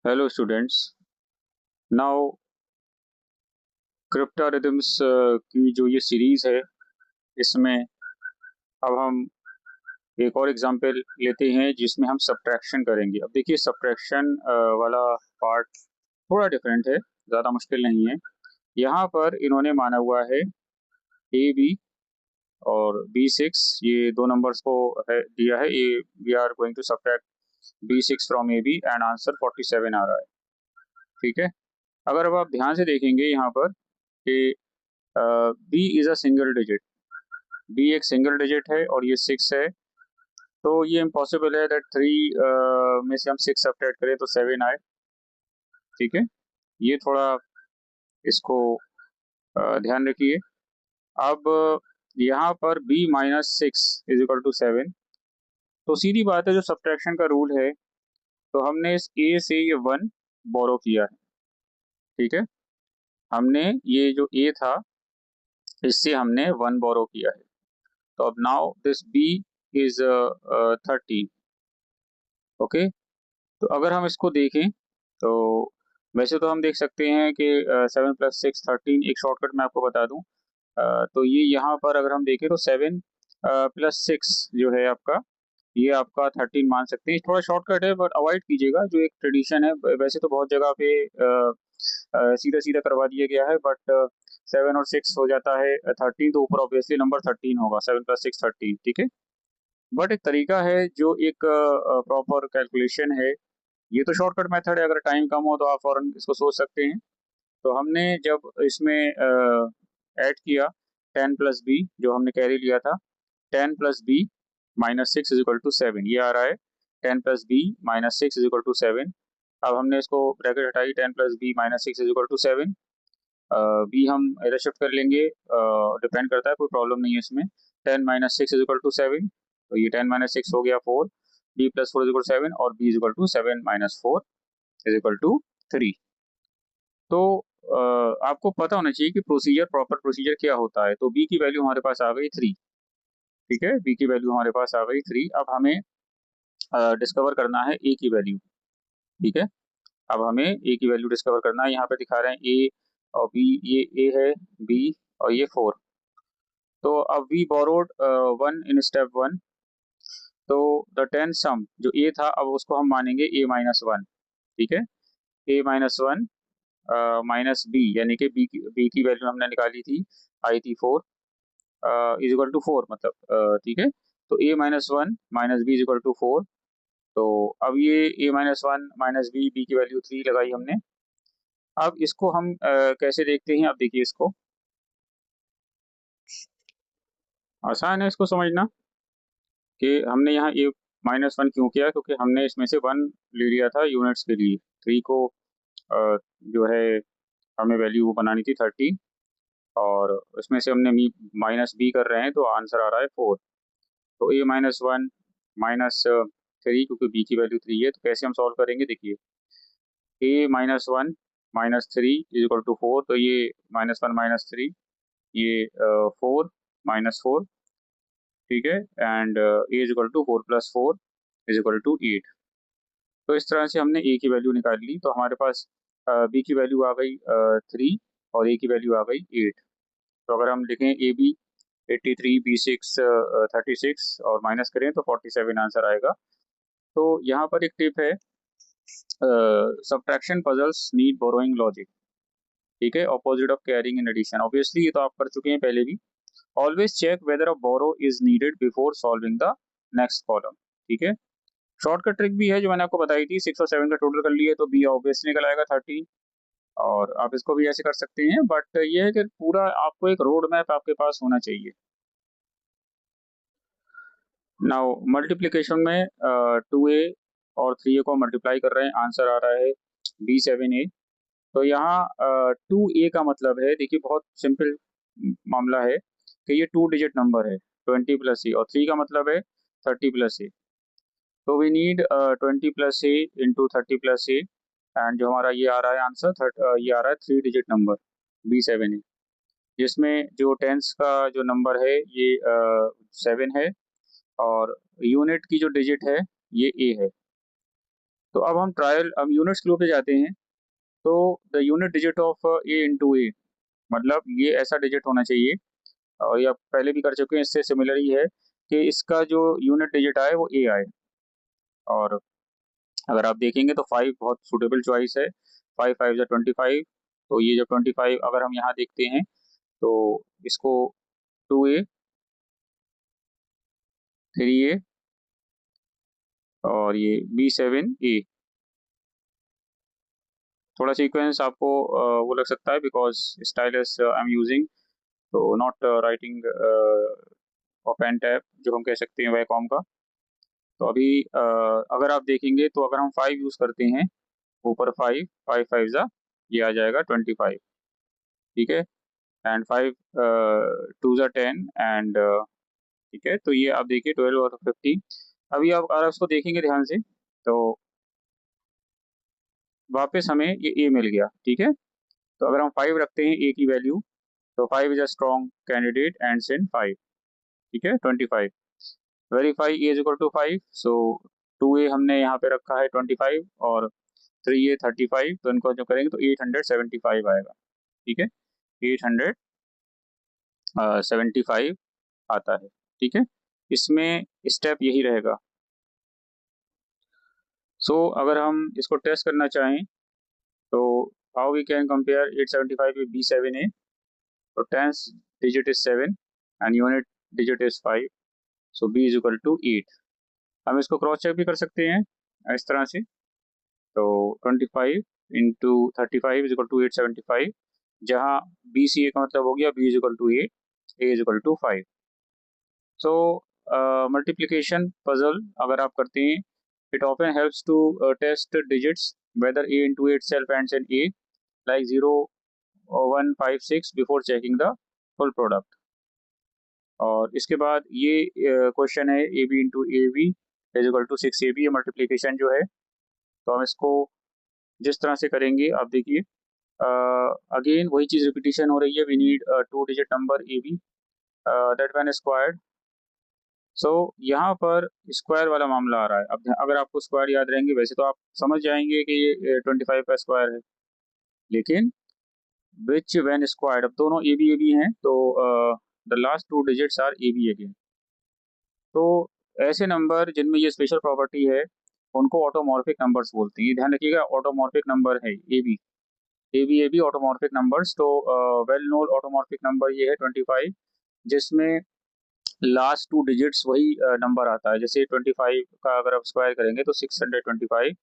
Hello students. Now क्रिप्टोरिथम्स की जो ये सीरीज है, इसमें अब हम एक और एग्जांपल लेते हैं जिसमें हम सब्ट्रैक्शन करेंगे। अब देखिए, सब्ट्रैक्शन वाला पार्ट थोड़ा डिफरेंट है, ज़्यादा मुश्किल नहीं है। यहाँ पर इन्होंने माना हुआ है ए बी और B6, ये दो नंबर्स को है दिया है। A we are going to subtract B6 from a b and answer 47 आ रहा है। ठीक है, अगर अब आप ध्यान से देखेंगे यहाँ पर कि b is a single digit, b एक सिंगल डिजिट है और ये 6 है, तो ये इम्पॉसिबल है दैट 3 में से हम 6 सब्ट्रैक्ट करें तो 7 आए। ठीक है, ये थोड़ा इसको ध्यान रखिए। अब यहाँ पर b minus 6 is equal to 7, तो सीधी बात है, जो सब्ट्रैक्शन का रूल है, तो हमने इस a से ये 1 बोरो किया है। ठीक है, हमने ये जो a था, इससे हमने 1 बोरो किया है। तो अब now this b is 13। Okay, तो अगर हम इसको देखें तो वैसे तो हम देख सकते हैं कि 7 + 6 13। एक शॉर्टकट मैं आपको बता दूं, तो ये यहाँ पर अगर हम देखें तो 7 + 6 जो है आपका, ये आपका 13 मान सकते हैं। थोड़ा शॉर्टकट है बट अवॉइड कीजिएगा, जो एक ट्रेडिशन है। वैसे तो बहुत जगह पे सीधा सीधा करवा दिया गया है, बट 7 और 6 हो जाता है 13, तो ऊपर ऑब्वियसली नंबर 13 होगा। 7 + 6 13। ठीक है, बट एक तरीका है जो एक प्रॉपर कैलकुलेशन है। ये तो शॉर्टकट मेथड है, अगर टाइम कम हो तो आप फौरन इसको सोच सकते हैं। तो हमने जब इसमें ऐड किया 10 + b, जो हमने कैरी लिया था, 10 + b minus 6 is equal to 7, ये आ रहा है। 10 + b minus 6 is equal to 7। अब हमने इसको ब्रैकेट हटाई, 10 + b minus 6 is equal to 7। B हम इधर शिफ्ट कर लेंगे, डिपेंड करता है, कोई प्रॉब्लम नहीं है इसमें। 10 - 6 इज इक्वल टू 7, तो ये 10 - 6 हो गया 4। b + 4 इज इक्वल टू 7 और b is equal to 7 - 4 is equal to 3। तो आपको पता होना चाहिए कि प्रोसीजर, प्रॉपर प्रोसीजर क्या होता है। तो b की वैल्यू हमारे पास आ गई 3। ठीक है, b की वैल्यू हमारे पास आ गई 3। अब हमें डिस्कवर करना है a की वैल्यू। ठीक है, अब हमें a की वैल्यू डिस्कवर करना है। यहाँ पे दिखा रहे हैं a और b, ये a है, b और ये 4। तो अब वी बोरोड 1 इन स्टेप 1, तो द 10 सम जो a था, अब उसको हम मानेंगे a-1। ठीक है, a-1 माइनस बी, यानी कि बी की वैल्यू हमने निकाली थी, आई थी 4, इज इक्वल टू 4 मतलब। ठीक है, तो a-1 minus b is equal to 4। तो अब ये a-1 माइनस बी, बी की वैल्यू 3 लगाई हमने। अब इसको हम कैसे देखते हैं, अब देखिए, इसको आसान है इसको समझना कि हमने यहाँ a-1 क्यों किया, क्योंकि हमने इसमें से 1 ले लिया था यूनिट्स के लिए। 3 को जो है हमें वैल्यू बनानी थी 13, और उसमें से हमने माइनस बी कर रहे हैं, तो आंसर आ रहा है 4। तो a-1 माइनस 3, क्योंकि b की वैल्यू 3 है, तो कैसे हम सॉल्व करेंगे, देखिए। a-1 minus 3 is equal to 4, तो ये -1 - 3, ये 4 -4। ठीक है, and a is equal to 4 + 4 is equal to 8। तो इस तरह से हमने a की वैल्यू निकाल ली, तो हमारे पास b की वैल्यू आ गई 3 और a की वैल्यू आ गई 8। तो अगर हम लिखें ए बी 83, B6 36 और माइनस करें तो 47 आंसर आएगा। तो यहाँ पर एक टिप है, subtraction puzzles need borrowing logic. ठीक है, opposite of carrying in addition, obviously ये तो आप कर चुके हैं पहले भी। Always check whether a borrow is needed before solving the next column. ठीक है, शॉर्टकट ट्रिक भी है जो मैंने आपको बताई थी। 6 और 7 का टोटल कर लिए तो बी ऑब्वियसली निकल आएगा 13, और आप इसको भी ऐसे कर सकते हैं, बट ये है कि पूरा आपको एक रोड मैप आपके पास होना चाहिए। नाउ मल्टीप्लिकेशन में 2a और 3a को मल्टीप्लाई कर रहे हैं, आंसर आ रहा है b7a। तो यहाँ 2a का मतलब है, देखिए बहुत सिंपल मामला है कि ये 2 डिजिट नंबर है, 20 + a, और 3 का मतलब है 30 + a। तो we need 20 + a into 30 + a, and जो हमारा ये आ रहा है आंसर, ये आ रहा है 3 डिजिट नंबर b7a, जिसमें जो टेंस का जो नंबर है ये 7 है, और यूनिट की जो डिजिट है ये ए है। तो अब हम यूनिट्स फ्लो पे जाते हैं। तो the unit digit of a into a, मतलब ये ऐसा डिजिट होना चाहिए, और ये आप पहले भी कर चुके हैं, इससे सिमिलर ही है कि इसका जो यूनिट डिजिट आए वो ए आए। और अगर आप देखेंगे तो 5 बहुत सूटेबल चॉइस है। 5 5 जा 25। तो ये जब 25 अगर हम यहाँ देखते हैं तो इसको 2a, 3a और ये B7a, थोड़ा सीक्वेंस आपको वो लग सकता है because stylus I am using, तो नॉट राइटिंग पेन टैप जो हम कह सकते हैं वैकॉम का। तो अभी अगर आप देखेंगे तो अगर हम 5 यूज़ करते हैं, ऊपर 5 5 5 जा, ये आ जाएगा 25, ठीक है। एंड 5 2 जा 10 एंड ठीक है। तो ये आप देखिए 12 और 15। अभी आप अगर उसको देखेंगे ध्यान से तो वापस हमें ये ए मिल गया, ठीक है। तो अगर हम 5 रखते हैं ए की वैल्यू, तो 5 is a strong candidate and in 5, ठीक है। 25 verify a is equal to 5, so 2a हमने यहाँ पे रखा है 25 और 3a 35, तो इनको जो करेंगे तो 875 आएगा, ठीक है। 875 आता है, ठीक है। इसमें स्टेप यही रहेगा। सो अगर हम इसको टेस्ट करना चाहें तो how we can compare 875 with B7a। तो tens digit is 7 and unit digit is 5, so b is equal to 8। हम इसको क्रॉस चेक भी कर सकते हैं इस तरह से। तो 25 इंटू 35 इज इक्वल टू 875, जहाँ BCA का मतलब हो गया b is equal to 8, a is equal to 5। So multiplication puzzle अगर आप करते हैं, it often helps to test digits whether a into a itself ends in a, like 0 or 1 5 6 before checking the full product। और इसके बाद ये question है a b into a b is equal to 6ab, ये multiplication जो है। तो हम इसको जिस तरह से करेंगे आप देखिए, अगेन वही चीज़ रिपीटिशन हो रही है। We need 2 digit number a b that when squared. So यहाँ पर स्क्वायर वाला मामला आ रहा है। अब अगर आपको स्क्वायर याद रहेंगे, वैसे तो आप समझ जाएंगे कि ये 25 का स्क्वायर है, लेकिन विच व्हेन स्क्वायर्ड, अब दोनों ए बी हैं, तो the last 2 digits are a b again. तो ऐसे नंबर जिनमें ये स्पेशल प्रॉपर्टी है उनको ऑटोमॉर्फिक नंबर्स बोलते हैं। ये ध्यान रखिएगा, ऑटोमॉर्फिक नंबर है ए बी ऑटोमॉर्फिक नंबर्स। तो वेल नोन ऑटोमॉर्फिक नंबर ये है 25, जिसमें लास्ट 2 डिजिट्स वही नंबर आता है। जैसे 25 का अगर आप स्क्वायर करेंगे तो 625,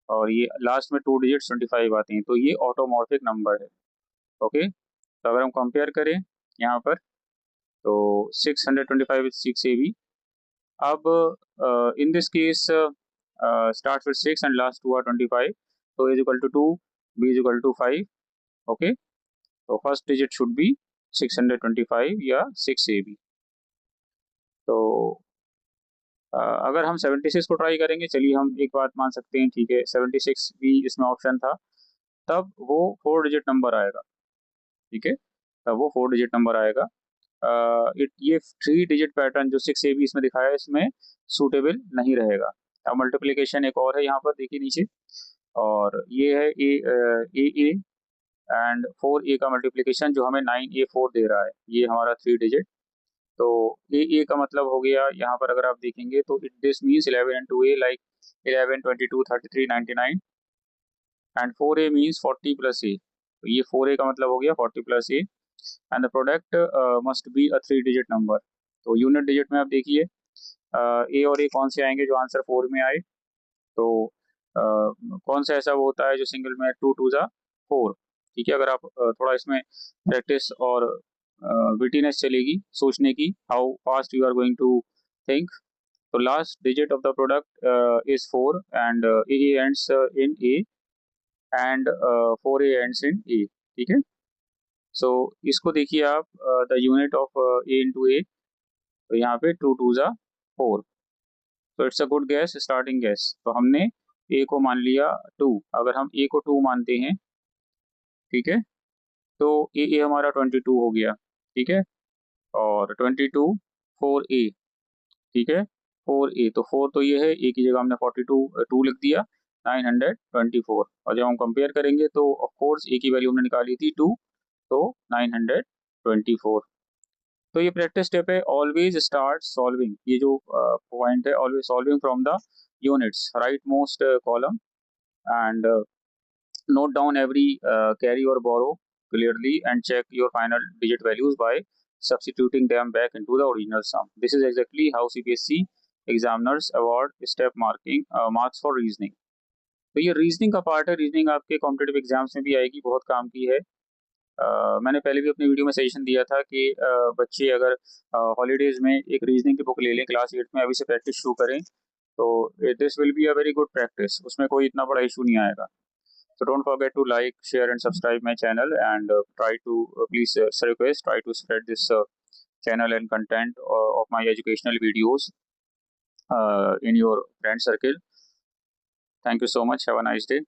और ये लास्ट में 2 डिजिट्स 25 आते हैं, तो ये ऑटोमॉर्फिक नंबर है। ओके, तो अगर हम कंपेयर करें यहाँ पर तो 625 विद 6ab। अब in this case start with 6 and last 2 are 25, तो is equal to 2, b is equal to 5। Okay, तो फर्स्ट डिजिट शुड बी 625 या 6ab। तो अगर हम 76 को ट्राई करेंगे, चलिए हम एक बात मान सकते हैं, ठीक है, 76 भी इसमें ऑप्शन था, तब वो 4 डिजिट नंबर आएगा, ठीक है। तब वो 4 डिजिट नंबर आएगा। ये 3 डिजिट पैटर्न जो 6ab इसमें दिखाया है, इसमें सूटेबल नहीं रहेगा। अब मल्टीप्लिकेशन एक और है यहाँ पर, देखिए नीचे, और ये है ए एंड 4a का मल्टीप्लिकेशन जो हमें 9a4 दे रहा है, ये हमारा 3 डिजिट। तो ए का मतलब हो गया यहाँ पर, अगर आप देखेंगे तो it this means 11 into a, like 11 22 33 99, and 4a means 40 plus a. तो ये 4a का मतलब हो गया 40 plus a, and the product must be a 3 digit number. तो यूनिट डिजिट में आप देखिए ए और ए कौन से आएंगे जो आंसर 4 में आए। तो कौन सा ऐसा वो होता है जो सिंगल में 2 2 जा 4, ठीक है। अगर आप थोड़ा इसमें प्रैक्टिस और विटीनेस चलेगी सोचने की, how fast you are going to think. तो last digit of the product is 4 and a ends in a and 4a ends in a, ठीक है। सो इसको देखिए आप, the unit of a into a, तो यहाँ पे 2 2 जा 4, तो it's a good guess, starting guess. तो हमने ए को मान लिया 2। अगर हम ए को 2 मानते हैं, ठीक है, तो ए हमारा 22 हो गया, ठीक है, और 22 4a, ठीक है, 4a, तो 4 तो ये है, ए की जगह हमने 42 2 लिख दिया, 924, और जब हम कंपेयर करेंगे तो ऑफ कोर्स ए की वैल्यू हमने निकाली थी 2, तो 924। तो ये प्रैक्टिस स्टेप है, ऑलवेज स्टार्ट सॉल्विंग, ये जो पॉइंट है, always solving from the units, right most column, and note down every carry or borrow clearly and check your final digit values by substituting them back into the original sum. This is exactly how CBSE examiners award step marks for reasoning. तो ये reasoning का part है, reasoning आपके competitive exams में भी आएगी, बहुत काम की है। मैंने पहले भी अपनी वीडियो में सजेशन दिया था कि बच्चे अगर हॉलीडेज में एक रीजनिंग की बुक ले लें क्लास 8 में, अभी से प्रैक्टिस शुरू करें, तो this will be a very good practice, उसमें कोई इतना बड़ा इशू नहीं आएगा। So don't forget to like, share, and subscribe my channel, and try to please request, try to spread this channel and content of my educational videos in your friend circle. Thank you so much. Have a nice day.